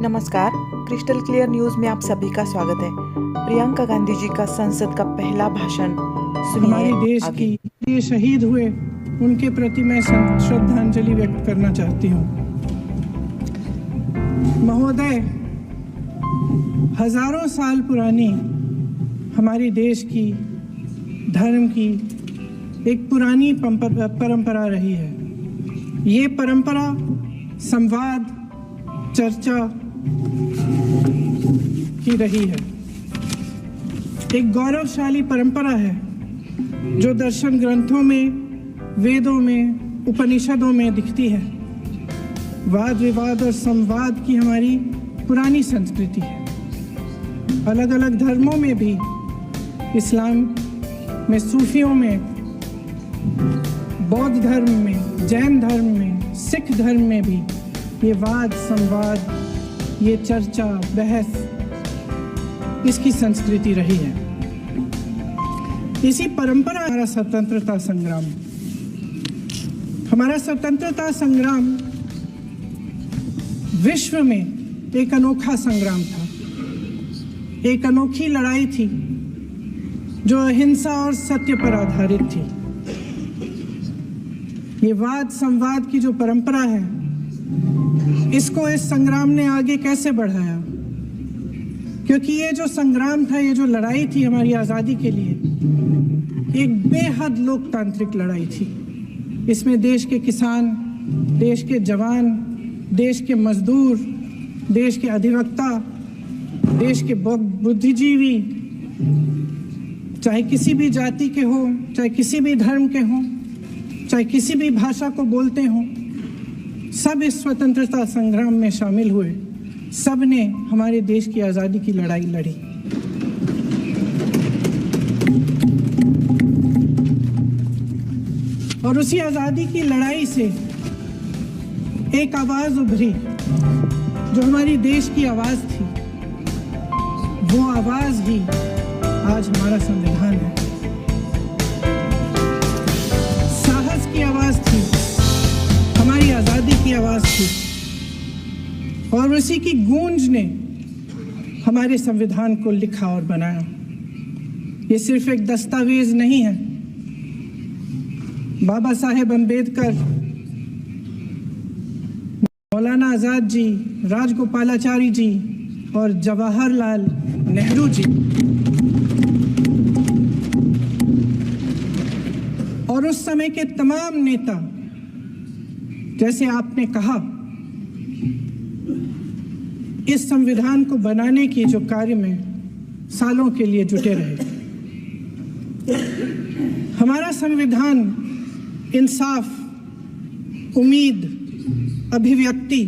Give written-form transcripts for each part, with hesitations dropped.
नमस्कार, crystal clear news में आप सभी का स्वागत है। प्रियंका गांधी जी का संसद का पहला भाषण सुनिए। हमारे देश की ये शहीद हुए उनके प्रति मैं श्रद्धांजलि व्यक्त करना चाहती हूँ। महोदय, हजारों साल पुरानी हमारे देश की धर्म की एक पुरानी परंपरा रही है। ये परंपरा संवाद, चर्चा की रही है। एक गौरवशाली परंपरा है जो दर्शन ग्रंथों में, वेदों में, उपनिषदों में दिखती है। वाद विवाद और संवाद की हमारी पुरानी संस्कृति है। अलग अलग धर्मों में भी, इस्लाम में, सूफियों में, बौद्ध धर्म में, जैन धर्म में, सिख धर्म में भी ये वाद संवाद, ये चर्चा बहस, इसकी संस्कृति रही है। इसी परंपरा हमारा स्वतंत्रता संग्राम, हमारा स्वतंत्रता संग्राम विश्व में एक अनोखा संग्राम था, एक अनोखी लड़ाई थी जो अहिंसा और सत्य पर आधारित थी। ये वाद संवाद की जो परंपरा है, इसको इस संग्राम ने आगे कैसे बढ़ाया? क्योंकि ये जो संग्राम था, ये जो लड़ाई थी हमारी आज़ादी के लिए, एक बेहद लोकतांत्रिक लड़ाई थी। इसमें देश के किसान, देश के जवान, देश के मजदूर, देश के अधिवक्ता, देश के बुद्धिजीवी, चाहे किसी भी जाति के हो, चाहे किसी भी धर्म के हो, चाहे किसी भी भाषा को बोलते हो, सब इस स्वतंत्रता संग्राम में शामिल हुए। सब ने हमारे देश की आज़ादी की लड़ाई लड़ी। और उसी आज़ादी की लड़ाई से एक आवाज़ उभरी जो हमारी देश की आवाज़ थी। वो आवाज़ ही आज हमारा संविधान है। साहस की आवाज़ थी, हमारी आज़ादी की आवाज़ थी, और उसी की गूंज ने हमारे संविधान को लिखा और बनाया। ये सिर्फ एक दस्तावेज नहीं है। बाबा साहेब अम्बेडकर, मौलाना आज़ाद जी, राजगोपालाचारी जी और जवाहरलाल नेहरू जी और उस समय के तमाम नेता, जैसे आपने कहा, इस संविधान को बनाने की जो कार्य में सालों के लिए जुटे रहे। हमारा संविधान इंसाफ, उम्मीद, अभिव्यक्ति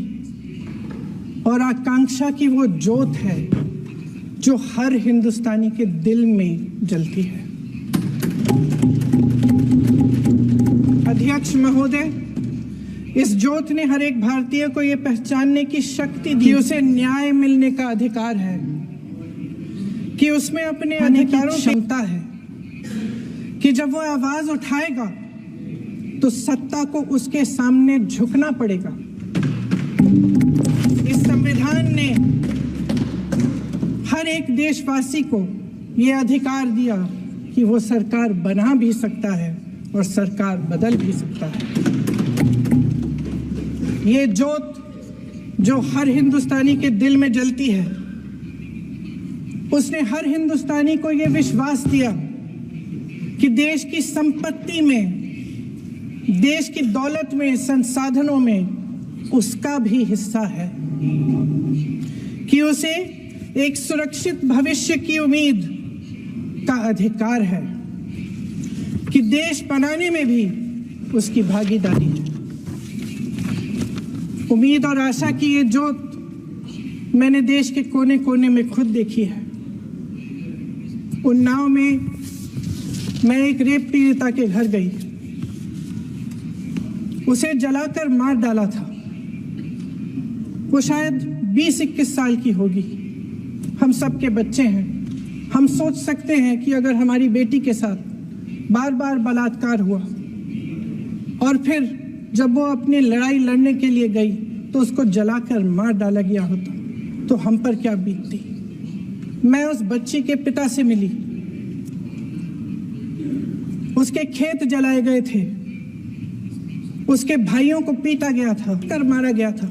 और आकांक्षा की वो ज्योत है जो हर हिंदुस्तानी के दिल में जलती है। अध्यक्ष महोदय, इस ज्योत ने हर एक भारतीय को यह पहचानने की शक्ति दी कि उसे न्याय मिलने का अधिकार है, कि उसमें अपने अधिकारों की क्षमता है, कि जब वो आवाज उठाएगा तो सत्ता को उसके सामने झुकना पड़ेगा। इस संविधान ने हर एक देशवासी को यह अधिकार दिया कि वो सरकार बना भी सकता है और सरकार बदल भी सकता है। ये ज्योत जो हर हिंदुस्तानी के दिल में जलती है, उसने हर हिंदुस्तानी को यह विश्वास दिया कि देश की संपत्ति में, देश की दौलत में, संसाधनों में उसका भी हिस्सा है, कि उसे एक सुरक्षित भविष्य की उम्मीद का अधिकार है, कि देश बनाने में भी उसकी भागीदारी है। उम्मीद और आशा की ये ज्योत मैंने देश के कोने कोने में खुद देखी है। उन्नाव में मैं एक रेप पीड़िता के घर गई, उसे जलाकर मार डाला था। वो शायद 20-21 साल की होगी। हम सब के बच्चे हैं। हम सोच सकते हैं कि अगर हमारी बेटी के साथ बार बार बलात्कार हुआ और फिर जब वो अपनी लड़ाई लड़ने के लिए गई तो उसको जलाकर मार डाला गया होता, तो हम पर क्या बीतती। मैं उस बच्ची के पिता से मिली, उसके खेत जलाए गए थे, उसके भाइयों को पीटा गया था, कर मारा गया था।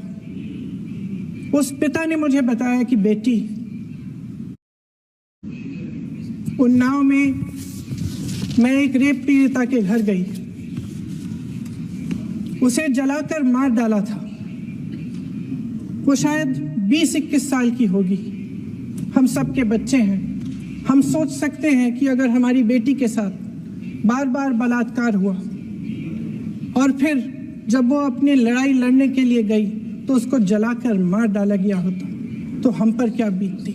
उस पिता ने मुझे बताया कि बेटी, उन्नाव में मैं एक रेप पीड़िता के घर गई, उसे जलाकर मार डाला था। वो शायद 20-21 साल की होगी। हम सबके बच्चे हैं। हम सोच सकते हैं कि अगर हमारी बेटी के साथ बार बार बलात्कार हुआ और फिर जब वो अपनी लड़ाई लड़ने के लिए गई तो उसको जलाकर मार डाला गया होता तो हम पर क्या बीतती।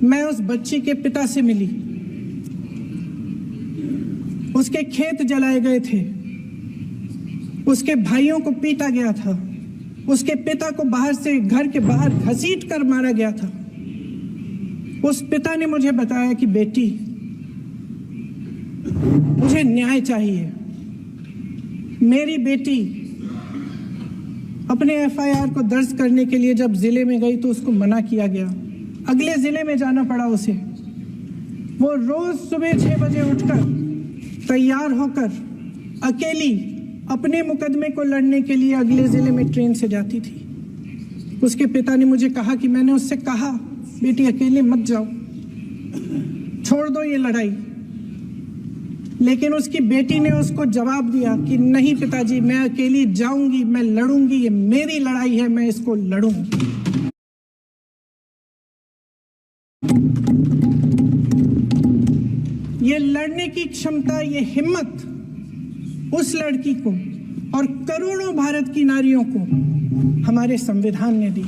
मैं उस बच्ची के पिता से मिली, उसके खेत जलाए गए थे, उसके भाइयों को पीटा गया था, उसके पिता को बाहर से घर के बाहर घसीट कर मारा गया था। उस पिता ने मुझे बताया कि बेटी, मुझे न्याय चाहिए। मेरी बेटी अपने एफआईआर को दर्ज करने के लिए जब जिले में गई तो उसको मना किया गया, अगले जिले में जाना पड़ा उसे। वो रोज सुबह 6 बजे उठकर तैयार होकर अकेली अपने मुकदमे को लड़ने के लिए अगले जिले में ट्रेन से जाती थी। उसके पिता ने मुझे कहा कि मैंने उससे कहा, बेटी अकेले मत जाओ, छोड़ दो ये लड़ाई। लेकिन उसकी बेटी ने उसको जवाब दिया कि नहीं पिताजी, मैं अकेली जाऊंगी, मैं लड़ूंगी, ये मेरी लड़ाई है, मैं इसको लड़ूंगी। ये लड़ने की क्षमता, ये हिम्मत उस लड़की को और करोड़ों भारत की नारियों को हमारे संविधान ने दी।